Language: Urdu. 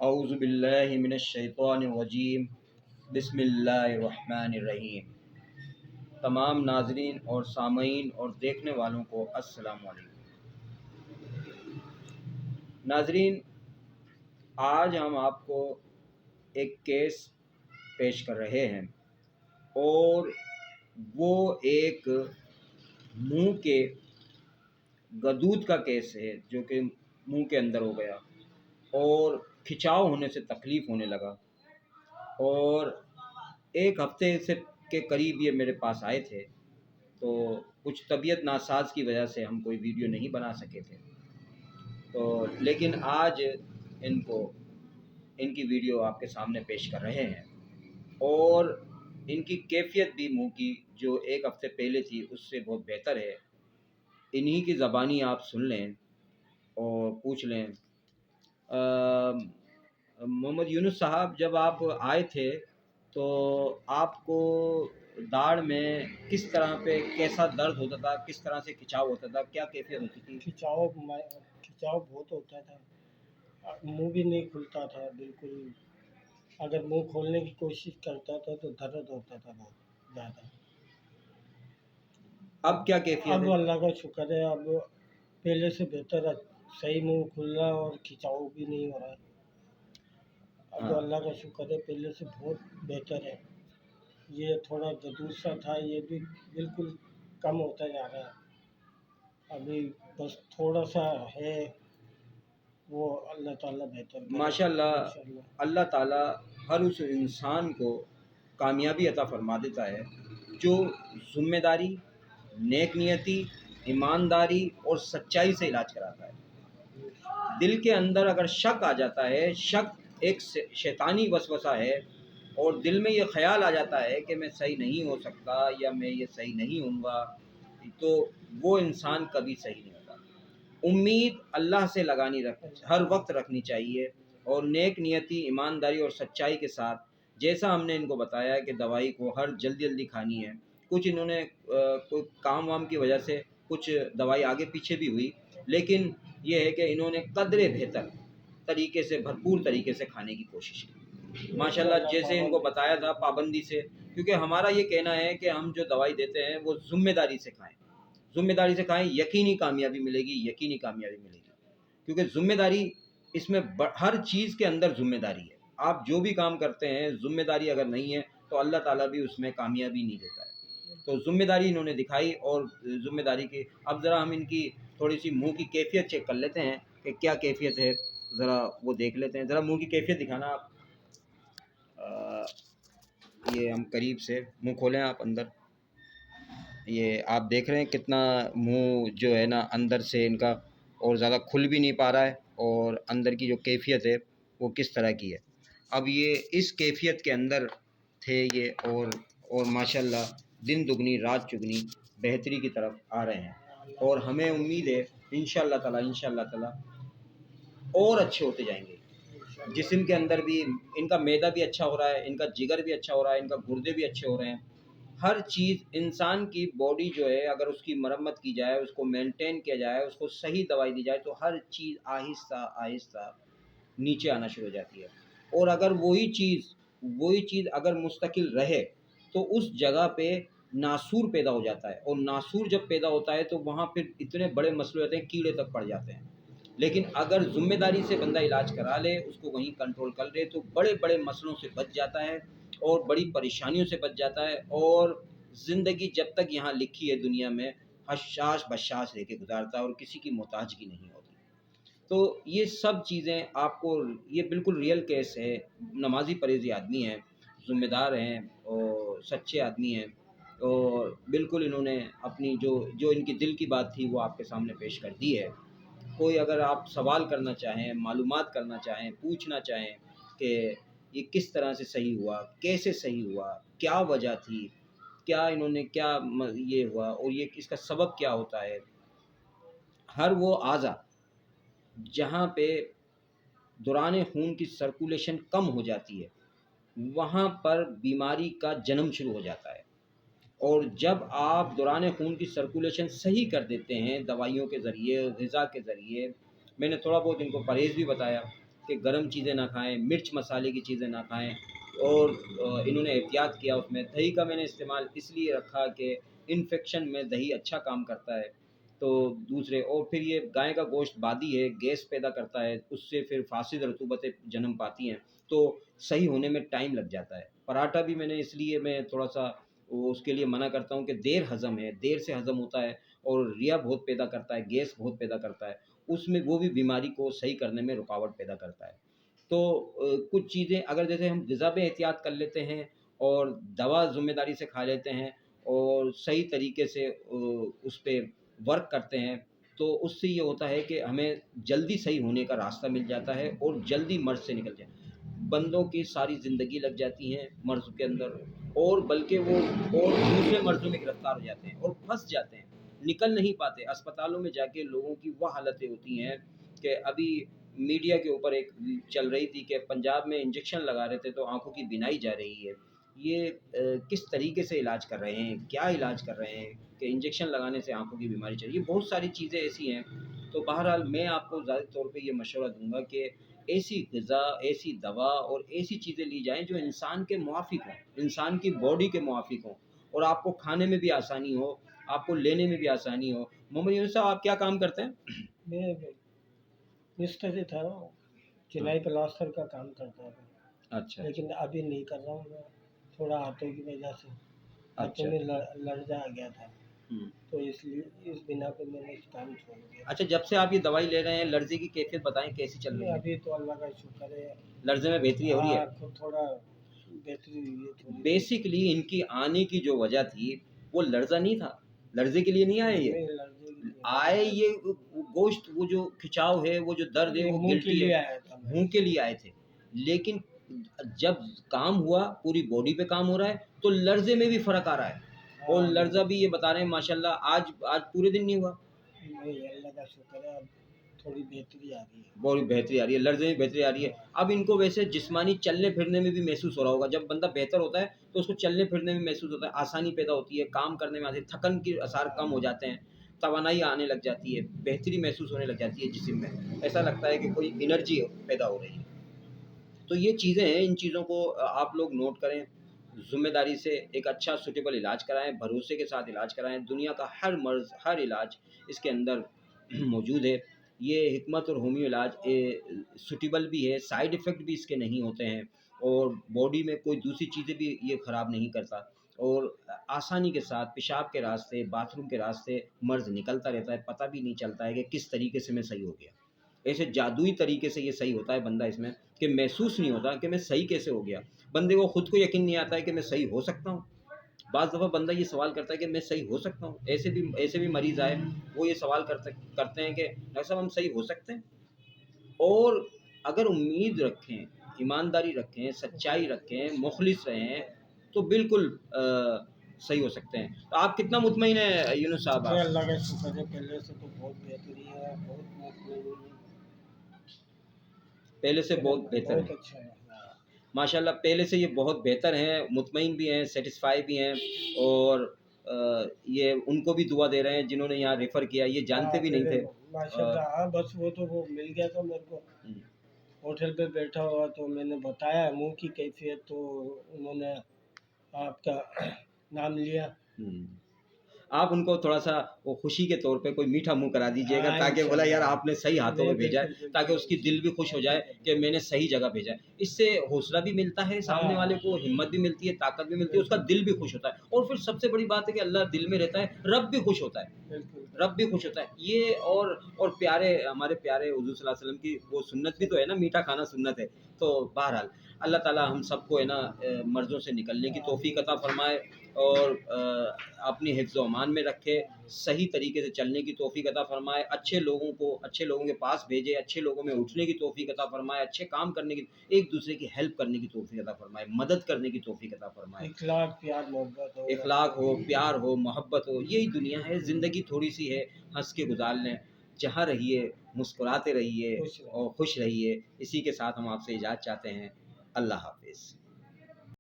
اعوذ باللہ من الشیطان الرجیم، بسم اللہ الرحمن الرحیم۔ تمام ناظرین اور سامعین اور دیکھنے والوں کو السلام علیکم۔ ناظرین، آج ہم آپ کو ایک کیس پیش کر رہے ہیں اور وہ ایک منہ کے گدود کا کیس ہے جو کہ منہ کے اندر ہو گیا اور کھچاؤ ہونے سے تکلیف ہونے لگا، اور ایک ہفتے سے کے قریب یہ میرے پاس آئے تھے، تو کچھ طبیعت ناساز کی وجہ سے ہم کوئی ویڈیو نہیں بنا سکے تھے، تو لیکن آج ان کی ویڈیو آپ کے سامنے پیش کر رہے ہیں، اور ان کی کیفیت بھی منہ کی جو ایک ہفتے پہلے تھی اس سے بہت بہتر ہے۔ انہی کی زبانی آپ سن لیں اور پوچھ لیں۔ محمد یونس صاحب، جب آپ آئے تھے تو آپ کو داڑھ میں کس طرح پہ کیسا درد ہوتا تھا، کس طرح سے کھچاؤ ہوتا تھا، کیا کیفیت ہوتی تھی؟ کھچاؤ بہت ہوتا تھا، منہ بھی نہیں کھلتا تھا بالکل، اگر منہ کھولنے کی کوشش کرتا تھا تو درد ہوتا تھا بہت زیادہ۔ اب کیا کیفیت اب ہے؟ اللہ کا شکر ہے، اب پہلے سے بہتر ہے، صحیح منہ کھلنا اور کھچاؤ بھی نہیں ہو رہا ہے۔ اب اللہ کا شکر ہے، پہلے سے بہت بہتر ہے۔ یہ تھوڑا گدوز سا تھا، یہ بھی بالکل کم ہوتا جا رہا ہے، ابھی بس تھوڑا سا ہے، وہ اللہ تعالیٰ بہتر کرے۔ ماشاء اللہ، اللہ تعالیٰ ہر اس انسان کو کامیابی عطا فرما دیتا ہے جو ذمہ داری، نیک نیتی، ایمانداری اور سچائی سے علاج کراتا ہے۔ دل کے اندر اگر شک آ جاتا ہے، شک ایک شیطانی وسوسہ ہے، اور دل میں یہ خیال آ جاتا ہے کہ میں صحیح نہیں ہو سکتا یا میں یہ صحیح نہیں ہوں گا، تو وہ انسان کبھی صحیح نہیں ہوتا۔ امید اللہ سے ہر وقت رکھنی چاہیے، اور نیک نیتی، ایمانداری اور سچائی کے ساتھ، جیسا ہم نے ان کو بتایا کہ دوائی کو ہر جلدی کھانی ہے۔ کچھ انہوں نے کوئی کام وام کی وجہ سے کچھ دوائی آگے پیچھے بھی ہوئی، لیکن یہ ہے کہ انہوں نے قدر بہتر طریقے سے، بھرپور طریقے سے کھانے کی کوشش کی ماشاءاللہ، جیسے ان کو بتایا تھا پابندی سے، کیونکہ ہمارا یہ کہنا ہے کہ ہم جو دوائی دیتے ہیں وہ ذمہ داری سے کھائیں، ذمہ داری سے کھائیں، یقینی کامیابی ملے گی، یقینی کامیابی ملے گی، کیونکہ ذمہ داری اس میں ہر چیز کے اندر ذمہ داری ہے۔ آپ جو بھی کام کرتے ہیں ذمہ داری اگر نہیں ہے تو اللہ تعالیٰ بھی اس میں کامیابی نہیں دیتا ہے۔ تو ذمہ داری انہوں نے دکھائی، اور ذمہ داری کی اب ذرا ہم ان کی تھوڑی سی منہ کی کیفیت چیک کر لیتے ہیں کہ کیا کیفیت ہے، ذرا وہ دیکھ لیتے ہیں۔ ذرا منہ کی کیفیت دکھانا آپ، یہ ہم قریب سے منہ کھولیں آپ اندر، یہ آپ دیکھ رہے ہیں کتنا منہ جو ہے نا اندر سے ان کا اور زیادہ کھل بھی نہیں پا رہا ہے، اور اندر کی جو کیفیت ہے وہ کس طرح کی ہے۔ اب یہ اس کیفیت کے اندر تھے یہ، اور ماشاءاللہ دن دگنی رات چگنی بہتری کی طرف آ رہے ہیں، اور ہمیں امید ہے انشاءاللہ تعالی اور اچھے ہوتے جائیں گے۔ جسم کے اندر بھی ان کا معدہ بھی اچھا ہو رہا ہے، ان کا جگر بھی اچھا ہو رہا ہے، ان کا گردے بھی اچھے ہو رہے ہیں۔ ہر چیز انسان کی باڈی جو ہے اگر اس کی مرمت کی جائے، اس کو مینٹین کیا جائے، اس کو صحیح دوائی دی جائے، تو ہر چیز آہستہ آہستہ نیچے آنا شروع ہو جاتی ہے، اور اگر وہی چیز اگر مستقل رہے تو اس جگہ پہ ناسور پیدا ہو جاتا ہے، اور ناسور جب پیدا ہوتا ہے تو وہاں پھر اتنے بڑے مسئلے ہوتے ہیں، کیڑے تک پڑ جاتے ہیں۔ لیکن اگر ذمہ داری سے بندہ علاج کرا لے، اس کو وہیں کنٹرول کر لے، تو بڑے بڑے مسئلوں سے بچ جاتا ہے، اور بڑی پریشانیوں سے بچ جاتا ہے، اور زندگی جب تک یہاں لکھی ہے دنیا میں حشاش بشاش رہ کے گزارتا ہے، اور کسی کی محتاجگی نہیں ہوتی۔ تو یہ سب چیزیں آپ کو، یہ بالکل ریئل کیس ہے۔ نمازی پرہیزی آدمی ہیں، ذمہ دار ہیں، اور سچے آدمی ہیں، اور بالکل انہوں نے اپنی جو ان کی دل کی بات تھی وہ آپ کے سامنے پیش کر دی ہے۔ کوئی اگر آپ سوال کرنا چاہیں، معلومات کرنا چاہیں، پوچھنا چاہیں کہ یہ کس طرح سے صحیح ہوا، کیسے صحیح ہوا، کیا وجہ تھی، کیا انہوں نے کیا یہ ہوا، اور یہ اس کا سبب کیا ہوتا ہے، ہر وہ اعضا جہاں پہ دوران خون کی سرکولیشن کم ہو جاتی ہے وہاں پر بیماری کا جنم شروع ہو جاتا ہے، اور جب آپ دوران خون کی سرکولیشن صحیح کر دیتے ہیں دوائیوں کے ذریعے، غذا کے ذریعے، میں نے تھوڑا بہت ان کو پرہیز بھی بتایا، کہ گرم چیزیں نہ کھائیں، مرچ مسالے کی چیزیں نہ کھائیں، اور انہوں نے احتیاط کیا اس میں۔ دہی کا میں نے استعمال اس لیے رکھا کہ انفیکشن میں دہی اچھا کام کرتا ہے، تو دوسرے، اور پھر یہ گائے کا گوشت بادی ہے، گیس پیدا کرتا ہے، اس سے پھر فاسد رطوبتیں جنم پاتی ہیں، تو صحیح ہونے میں ٹائم لگ جاتا ہے۔ پراٹھا بھی میں نے اس لیے میں تھوڑا سا اس کے لیے منع کرتا ہوں کہ دیر ہضم ہے، دیر سے ہضم ہوتا ہے، اور ریا بہت پیدا کرتا ہے، گیس بہت پیدا کرتا ہے، اس میں وہ بھی بیماری کو صحیح کرنے میں رکاوٹ پیدا کرتا ہے۔ تو کچھ چیزیں اگر جیسے ہم غذا پہ احتیاط کر لیتے ہیں اور دوا ذمہ داری سے کھا لیتے ہیں اور صحیح طریقے سے اس پہ ورک کرتے ہیں، تو اس سے یہ ہوتا ہے کہ ہمیں جلدی صحیح ہونے کا راستہ مل جاتا ہے اور جلدی مرض سے نکل جائے۔ بندوں کی ساری زندگی لگ جاتی ہے مرض کے اندر، اور بلکہ وہ اور دوسرے مرضوں میں گرفتار ہو جاتے ہیں اور پھنس جاتے ہیں، نکل نہیں پاتے۔ اسپتالوں میں جا کے لوگوں کی وہ حالتیں ہوتی ہیں کہ ابھی میڈیا کے اوپر ایک چل رہی تھی کہ پنجاب میں انجیکشن لگا رہے تھے تو آنکھوں کی بینائی جا رہی ہے۔ یہ کس طریقے سے علاج کر رہے ہیں، کیا علاج کر رہے ہیں کہ انجیکشن لگانے سے آنکھوں کی بیماری چل رہی ہے؟ یہ بہت ساری چیزیں ایسی ہیں۔ تو بہرحال میں آپ کو ظاہر طور پہ یہ مشورہ دوں گا کہ ایسی غذا، ایسی دوا اور ایسی چیزیں لی جائیں جو انسان کے موافق ہوں، انسان کی باڈی کے موافق ہوں، اور آپ کو کھانے میں بھی آسانی ہو، آپ کو لینے میں بھی آسانی ہو۔ محمد یونس صاحب، آپ کیا کام کرتے ہیں؟ میں مستری تھا، چنائی پلاسٹر کا کام کرتا تھا، اچھا لیکن ابھی نہیں کر رہا ہوں میں، تھوڑا ہاتھوں کی وجہ سے ہاتھوں اچھا میں لرزہ آ گیا تھا، ہوں۔ تو اس لیے اس بنا پہ میں نے کام چھوڑ دیا۔ اچھا، جب سے آپ یہ دوائی لے رہے ہیں، لرزے کی کیفیت بتائیں کیسی چل رہی ہے؟ ابھی تو اللہ کا شکر ہے، لرزے میں بہتری ہو رہی ہے؟ تھوڑا بہتری ہوئی ہے تھوڑی۔ بیسکلی ان کی آنے کی جو وجہ تھی وہ لرزہ نہیں تھا، لرزے کے لیے نہیں آئے یہ، آئے یہ گوشت، وہ جو کھچاؤ ہے، وہ جو درد ہے، وہ گلٹی ہے، منہ کے لیے آئے تھے۔ لیکن جب کام ہوا، پوری باڈی پہ کام ہو رہا ہے، تو لرزے میں بھی فرق آ رہا ہے، اور لرزہ بھی یہ بتا رہے ہیں ماشاءاللہ آج پورے دن نہیں ہوا۔ اللہ کا شکر ہے، اب تھوڑی بہتری آ رہی ہے، بہت بہتری آ رہی ہے، لرزے میں بہتری آ رہی ہے۔ اب ان کو ویسے جسمانی چلنے پھرنے میں بھی محسوس ہو رہا ہوگا، جب بندہ بہتر ہوتا ہے تو اس کو چلنے پھرنے میں محسوس ہوتا ہے، آسانی پیدا ہوتی ہے، کام کرنے میں آتی ہے، تھکن کے آثار کم ہو جاتے ہیں، توانائی آنے لگ جاتی ہے، بہتری محسوس ہونے لگ جاتی ہے جسم میں، ایسا لگتا ہے کہ کوئی انرجی پیدا ہو رہی ہے۔ تو یہ چیزیں ہیں، ان چیزوں کو آپ لوگ نوٹ کریں، ذمہ داری سے ایک اچھا سوٹیبل علاج کرائیں، بھروسے کے ساتھ علاج کرائیں۔ دنیا کا ہر مرض، ہر علاج اس کے اندر موجود ہے۔ یہ حکمت اور ہومیو علاج سوٹیبل بھی ہے، سائیڈ ایفیکٹ بھی اس کے نہیں ہوتے ہیں، اور باڈی میں کوئی دوسری چیزیں بھی یہ خراب نہیں کرتا، اور آسانی کے ساتھ پیشاب کے راستے، باتھ روم کے راستے مرض نکلتا رہتا ہے، پتہ بھی نہیں چلتا ہے کہ کس طریقے سے میں صحیح ہو گیا۔ ایسے جادوئی طریقے سے یہ صحیح ہوتا ہے بندہ اس میں، کہ محسوس نہیں ہوتا کہ میں صحیح کیسے ہو گیا، بندے کو خود کو یقین نہیں آتا ہے کہ میں صحیح ہو سکتا ہوں۔ بعض دفعہ بندہ یہ سوال کرتا ہے کہ میں صحیح ہو سکتا ہوں، ایسے بھی مریض آئے، وہ یہ سوال کرتے ہیں کہ ڈاکٹر صاحب ہم صحیح ہو سکتے ہیں؟ اور اگر امید رکھیں، ایمانداری رکھیں، سچائی رکھیں، مخلص رہیں، تو بالکل صحیح ہو سکتے ہیں۔ تو آپ کتنا مطمئن ہیں یونس صاحب؟ آپ اللہ کا شکر ہے، پہلے سے تو بہت بہتری ہے، بہت مطمئن، پہلے سے بہت بہتر بہت ہیں اچھا ہے۔ ماشاءاللہ، پہلے سے یہ بہت بہتر ہیں، مطمئن بھی ہیں، سیٹسفائی بھی ہیں، اور یہ ان کو بھی دعا دے رہے ہیں جنہوں نے یہاں ریفر کیا، یہ جانتے بھی نہیں تھے۔ ماشاءاللہ، ہاں، بس وہ تو وہ مل گیا تھا میرے کو، ہوٹل پہ بیٹھا ہوا، تو میں نے بتایا منہ کی کیفیت، تو انہوں نے آپ کا نام لیا۔ آپ ان کو تھوڑا سا وہ خوشی کے طور پہ کوئی میٹھا منہ کرا دیجیے گا، تاکہ بولا یار آپ نے صحیح ہاتھوں میں بھیجا ہے، تاکہ اس کی دل بھی خوش ہو جائے کہ میں نے صحیح جگہ بھیجا ہے۔ اس سے حوصلہ بھی ملتا ہے، سامنے والے کو ہمت بھی ملتی ہے، طاقت بھی ملتی ہے، اس کا دل بھی خوش ہوتا ہے، اور پھر سب سے بڑی بات ہے کہ اللہ دل میں رہتا ہے، رب بھی خوش ہوتا ہے، رب بھی خوش ہوتا ہے۔ یہ اور پیارے، ہمارے پیارے حضور صلی اللہ علیہ وسلم کی وہ سنت بھی تو ہے نا، میٹھا کھانا سنت ہے۔ تو بہرحال اللہ تعالیٰ ہم سب کو ہے نا مرضوں سے نکلنے کی توفیق عطا فرمائے، اور اپنی حفظ و امان میں رکھے، صحیح طریقے سے چلنے کی توفیق عطا فرمائے، اچھے لوگوں کے پاس بھیجے، اچھے لوگوں میں اٹھنے کی توفیق عطا فرمائے، اچھے کام کرنے کی، ایک دوسرے کی ہیلپ کرنے کی توفیق عطا فرمائے، مدد کرنے کی توفیق عطا فرمائے، اخلاق، پیار، محبت ہو، اخلاق ہو، پیار ہو، محبت ہو۔ یہی دنیا ہے، زندگی تھوڑی سی ہے، ہنس کے گزار لیں، جہاں رہیے مسکراتے رہیے اور خوش رہیے۔ اسی کے ساتھ ہم آپ سے اجازت چاہتے ہیں۔ اللہ حافظ۔